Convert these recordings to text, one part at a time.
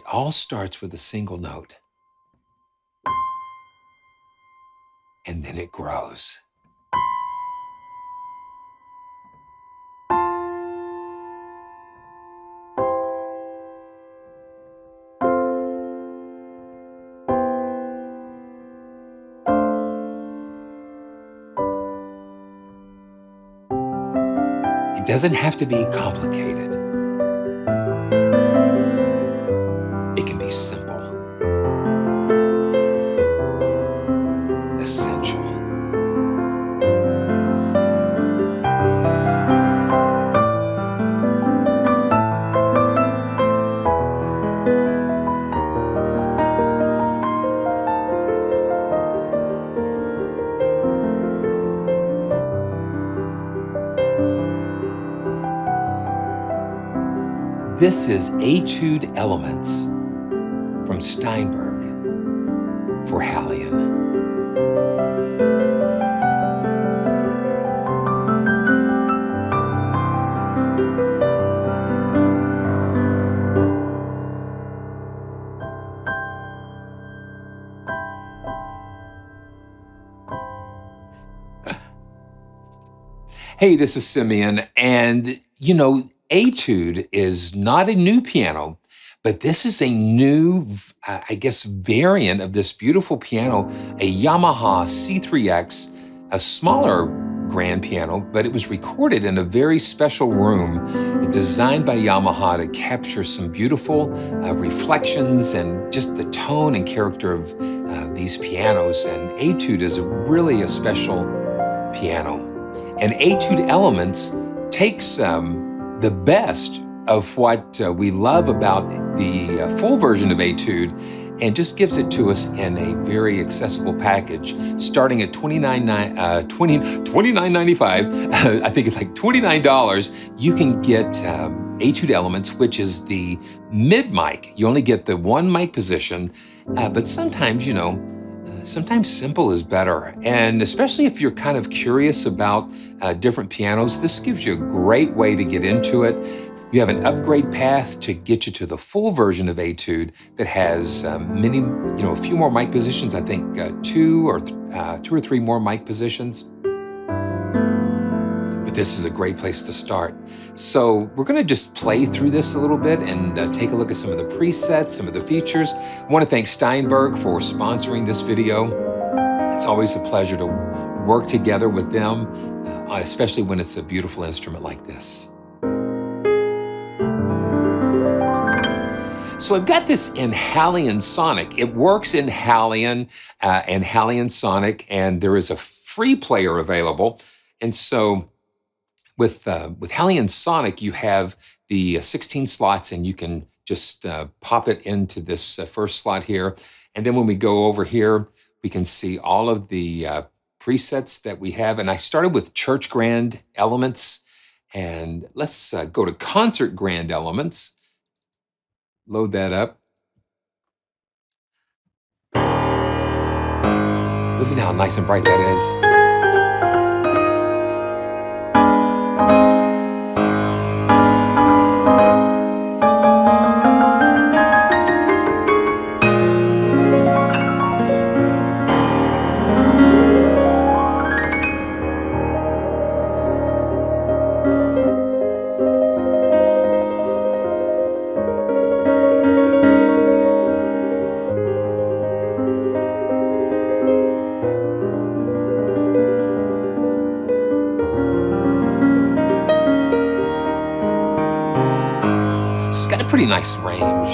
all starts with a single note. And then it grows. It doesn't have to be complicated. It can be simple, essential. This is Etude Elements from Steinberg for HALion. Hey, this is Simeon, and Etude is not a new piano, but this is a new, variant of this beautiful piano, a Yamaha C3x, a smaller grand piano, but it was recorded in a very special room designed by Yamaha to capture some beautiful reflections and just the tone and character of these pianos. And Etude is really a special piano. And Etude Elements takes the best of what we love about the full version of Etude and just gives it to us in a very accessible package, starting at $29.95. I think it's like $29. You can get Etude Elements, which is the mid mic. You only get the one mic position, but sometimes, sometimes simple is better. And especially if you're kind of curious about different pianos, this gives you a great way to get into it. You have an upgrade path to get you to the full version of Etude that has a few more mic positions. I think two or three more mic positions. But this is a great place to start. So we're going to just play through this a little bit and take a look at some of the presets, some of the features. I want to thank Steinberg for sponsoring this video. It's always a pleasure to work together with them, especially when it's a beautiful instrument like this. So I've got this in HALion Sonic. It works in HALion and HALion Sonic, and there is a free player available. And so with HALion Sonic, you have the 16 slots, and you can just pop it into this first slot here. And then when we go over here, we can see all of the presets that we have. And I started with Church Grand Elements. And let's go to Concert Grand Elements. Load that up. Listen how nice and bright that is. Pretty nice range.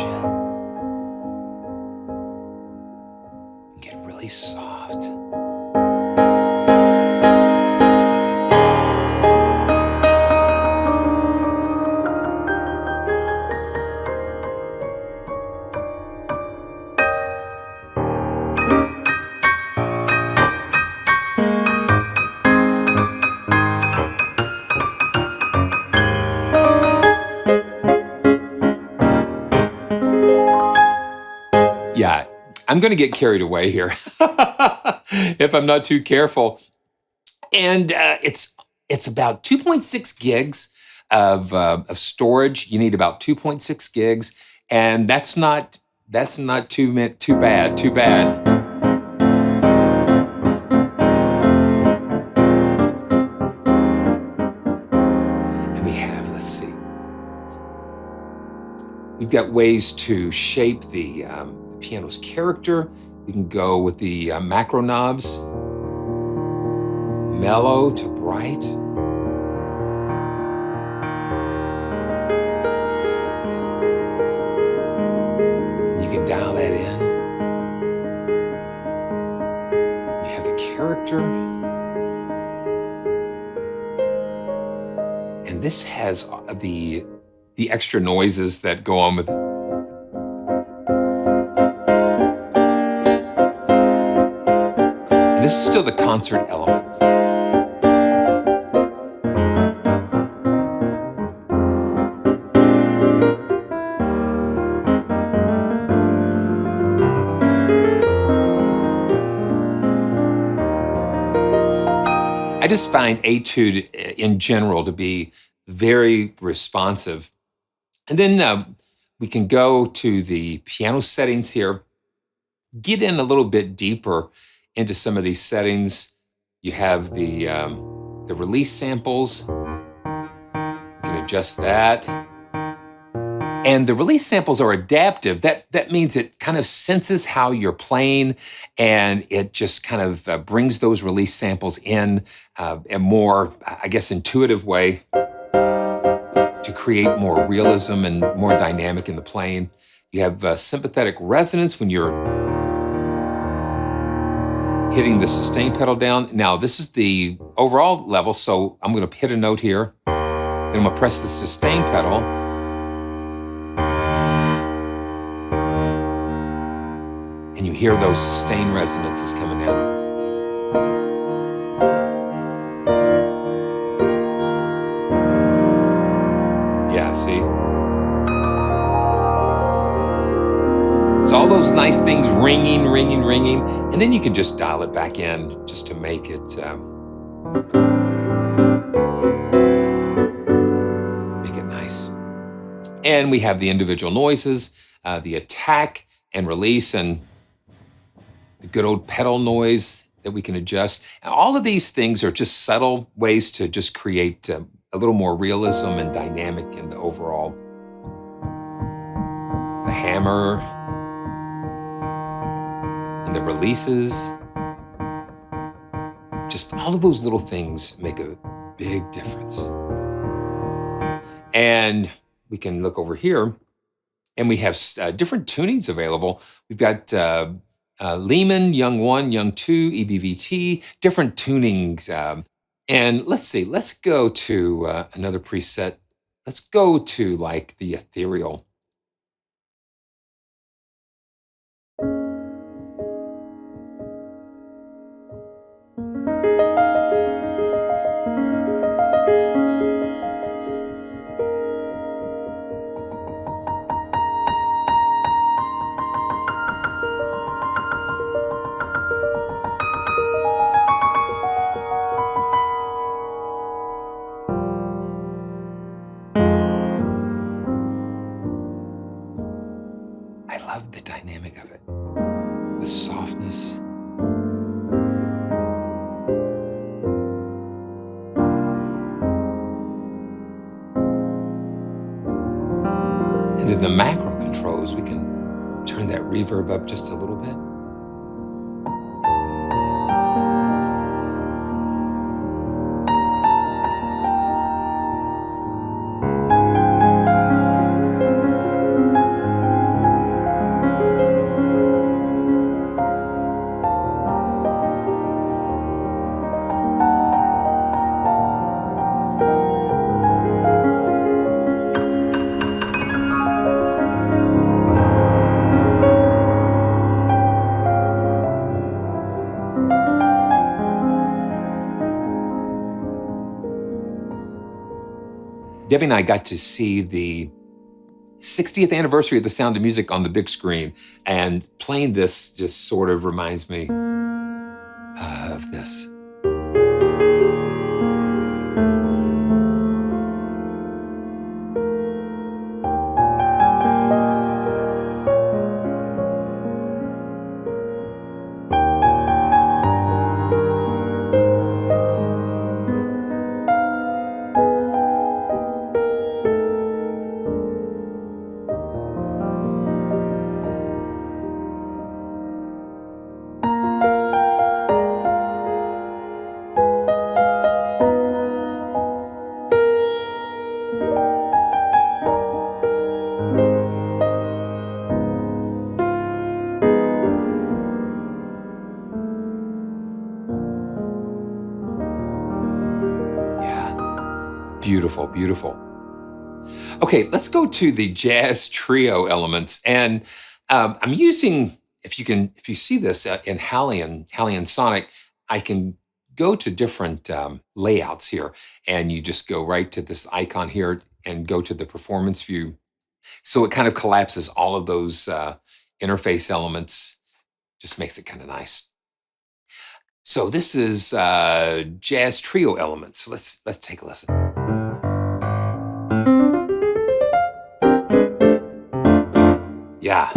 Get really soft. Yeah, I'm going to get carried away here if I'm not too careful. And it's about 2.6 gigs of storage. You need about 2.6 gigs. And that's not That's not too bad, too bad. And we have, let's see. We've got ways to shape the piano's character. We can go with the macro knobs, mellow to bright. You can dial that in. You have the character. And this has the extra noises that go on with it. And this is still the concert element. I just find Etude in general to be very responsive. And then we can go to the piano settings here, get in a little bit deeper into some of these settings. You have the release samples. You can adjust that. And the release samples are adaptive. That means it kind of senses how you're playing, and it just kind of brings those release samples in a more, I guess, intuitive way to create more realism and more dynamic in the playing. You have sympathetic resonance when you're hitting the sustain pedal down. Now, this is the overall level, so I'm going to hit a note here. Then I'm going to press the sustain pedal. And you hear those sustain resonances coming in. Yeah, see? So all those nice things ringing, ringing, ringing, and then you can just dial it back in just to make it nice. And we have the individual noises, the attack and release, and the good old pedal noise that we can adjust. And all of these things are just subtle ways to just create a little more realism and dynamic in the overall. The hammer and the releases. Just all of those little things make a big difference. And we can look over here, and we have different tunings available. We've got Lehman, Young 1, Young 2, EBVT, different tunings. And let's see, let's go to another preset. Let's go to like the ethereal. I love the dynamic of it, the softness. And then the macro controls, we can turn that reverb up just a little bit. Debbie and I got to see the 60th anniversary of The Sound of Music on the big screen, and playing this just sort of reminds me of this. beautiful. Okay, let's go to the jazz trio elements. And I'm using, if you see this in HALion Sonic, I can go to different layouts here, and you just go right to this icon here and go to the performance view. So it kind of collapses all of those interface elements, just makes it kind of nice. So this is jazz trio elements. Let's take a listen. Yeah.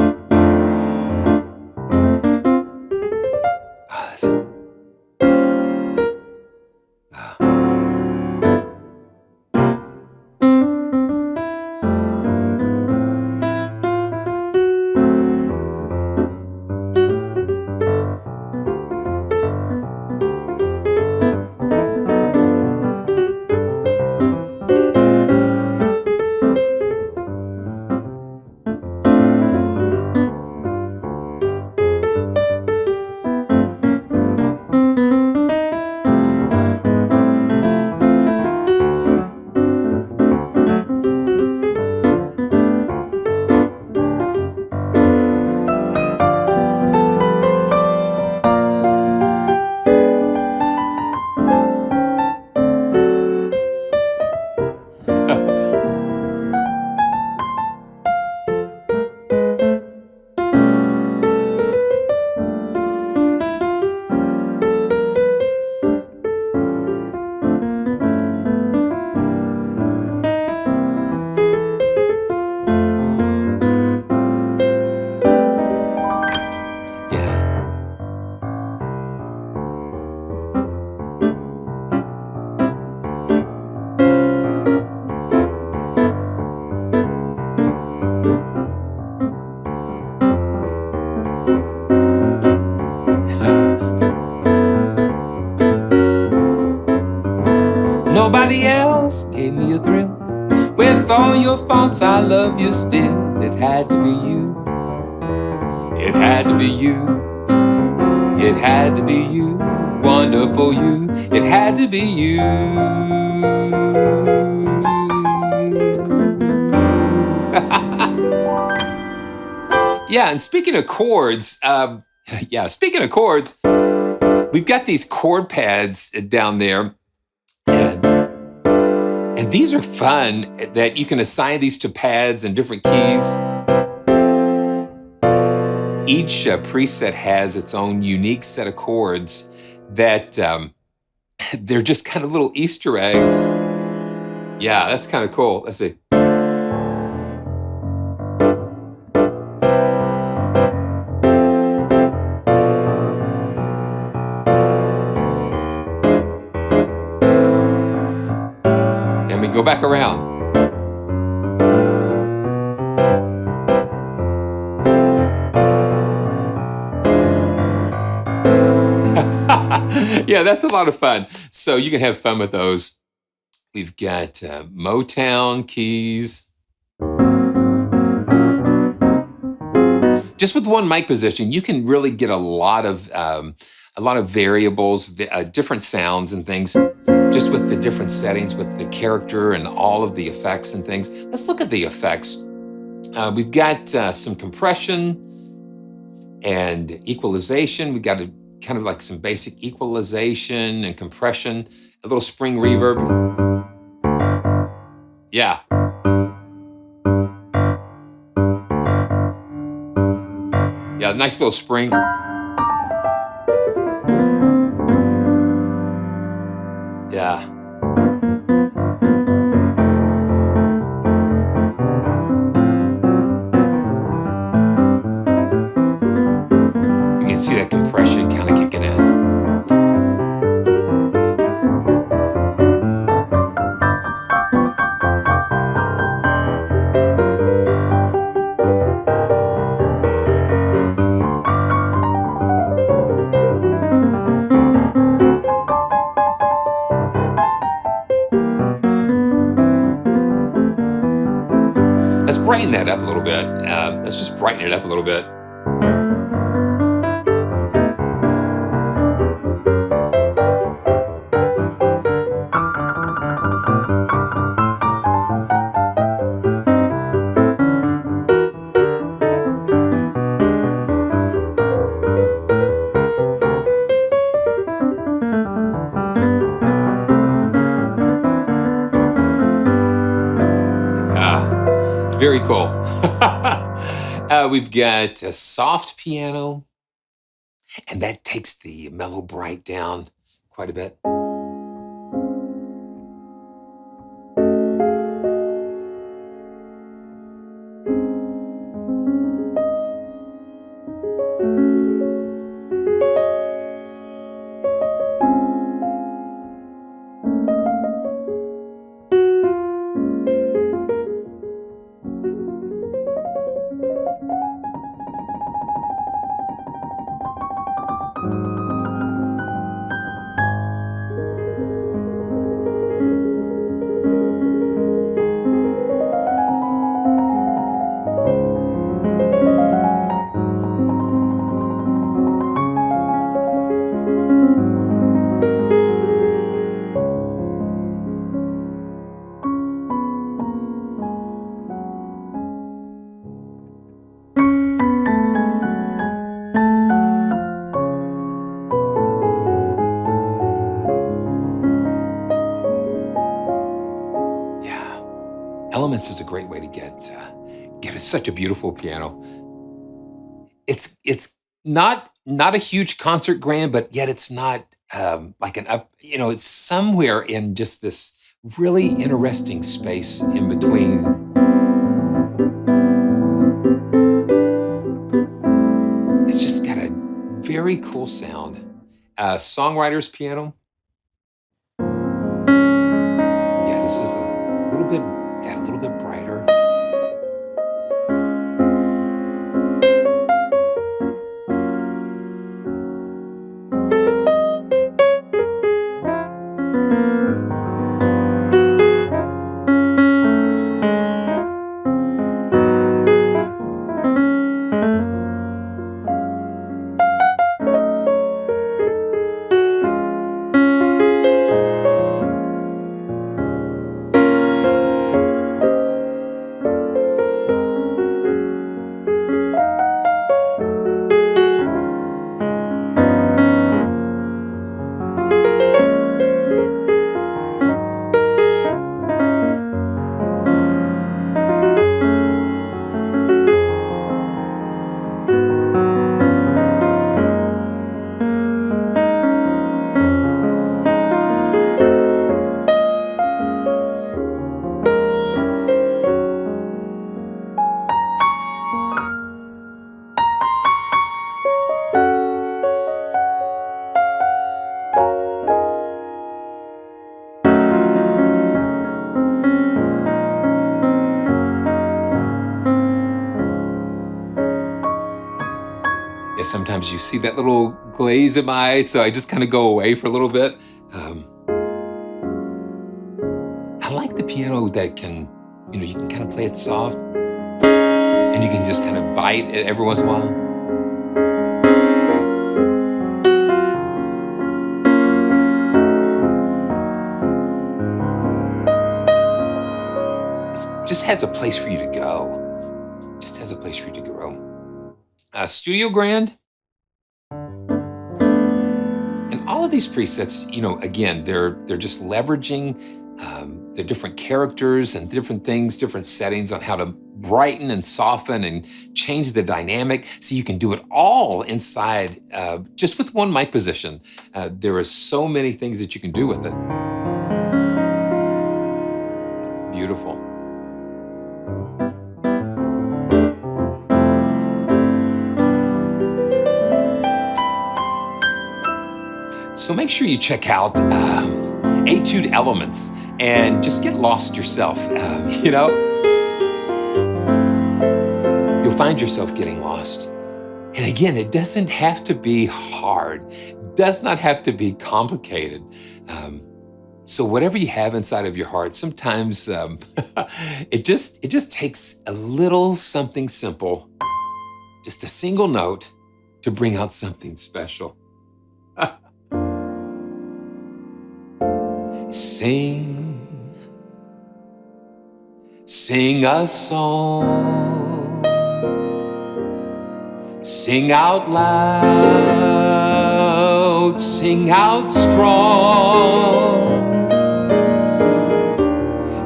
Ah, ah. Nobody else gave me a thrill. With all your faults, I love you still. It had to be you. It had to be you. It had to be you. Wonderful you. It had to be you. Yeah, and speaking of chords, we've got these chord pads down there. And these are fun that you can assign these to pads and different keys. Each preset has its own unique set of chords that they're just kind of little Easter eggs. Yeah, that's kind of cool. Let's see. And we go back around. Yeah, that's a lot of fun. So you can have fun with those. We've got Motown keys. Just with one mic position, you can really get a lot of variables, different sounds and things, just with the different settings, with the character and all of the effects and things. Let's look at the effects. We've got some compression and equalization. We've got kind of like some basic equalization and compression, a little spring reverb. Yeah. Yeah, nice little spring. Yeah. You can see that compression kind of kicking in. Let's brighten that up a little bit. Let's just brighten it up a little bit. Very cool. We've got a soft piano, and that takes the mellow bright down quite a bit. Elements is a great way to get such a beautiful piano. It's not a huge concert grand, but yet it's not like an up. It's somewhere in just this really interesting space in between. It's just got a very cool sound. Songwriter's piano. Yeah, this is a little bit brighter. Sometimes you see that little glaze in my eye, so I just kind of go away for a little bit. I like the piano that can, you can kind of play it soft, and you can just kind of bite it every once in a while. It just has a place for you to go. Just has a place for you to grow. Studio Grand. And all of these presets, again, they're just leveraging the different characters and different things, different settings on how to brighten and soften and change the dynamic. So you can do it all inside just with one mic position. There are so many things that you can do with it. Beautiful. So make sure you check out Etude Elements and just get lost yourself. You'll find yourself getting lost. And again, it doesn't have to be hard. It does not have to be complicated. So whatever you have inside of your heart, sometimes it just takes a little something simple, just a single note to bring out something special. Sing a song, sing out loud, sing out strong,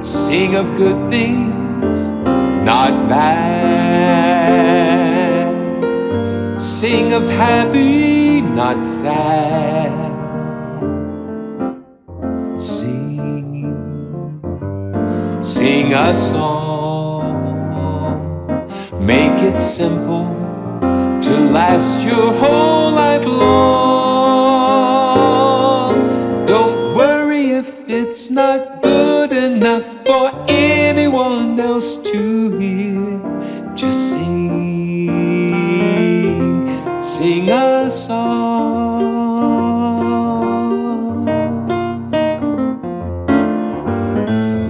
sing of good things, not bad. Sing of happy, not sad. Sing a song. Make it simple to last your whole life long. Don't worry if it's not good enough for anyone else to hear. Just sing a song.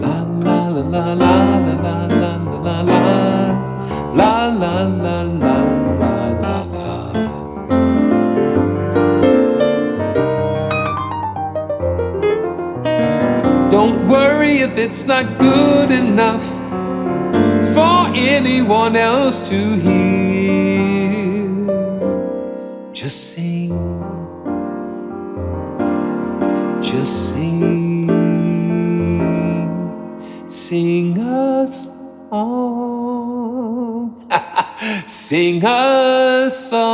La la la la la la la la la la la la la la la. Don't worry if it's not good enough for anyone else to hear. Just sing sing a song. Sing a song.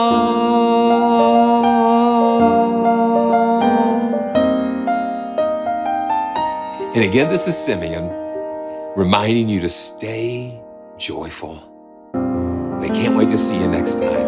And again, this is Simeon reminding you to stay joyful. And I can't wait to see you next time.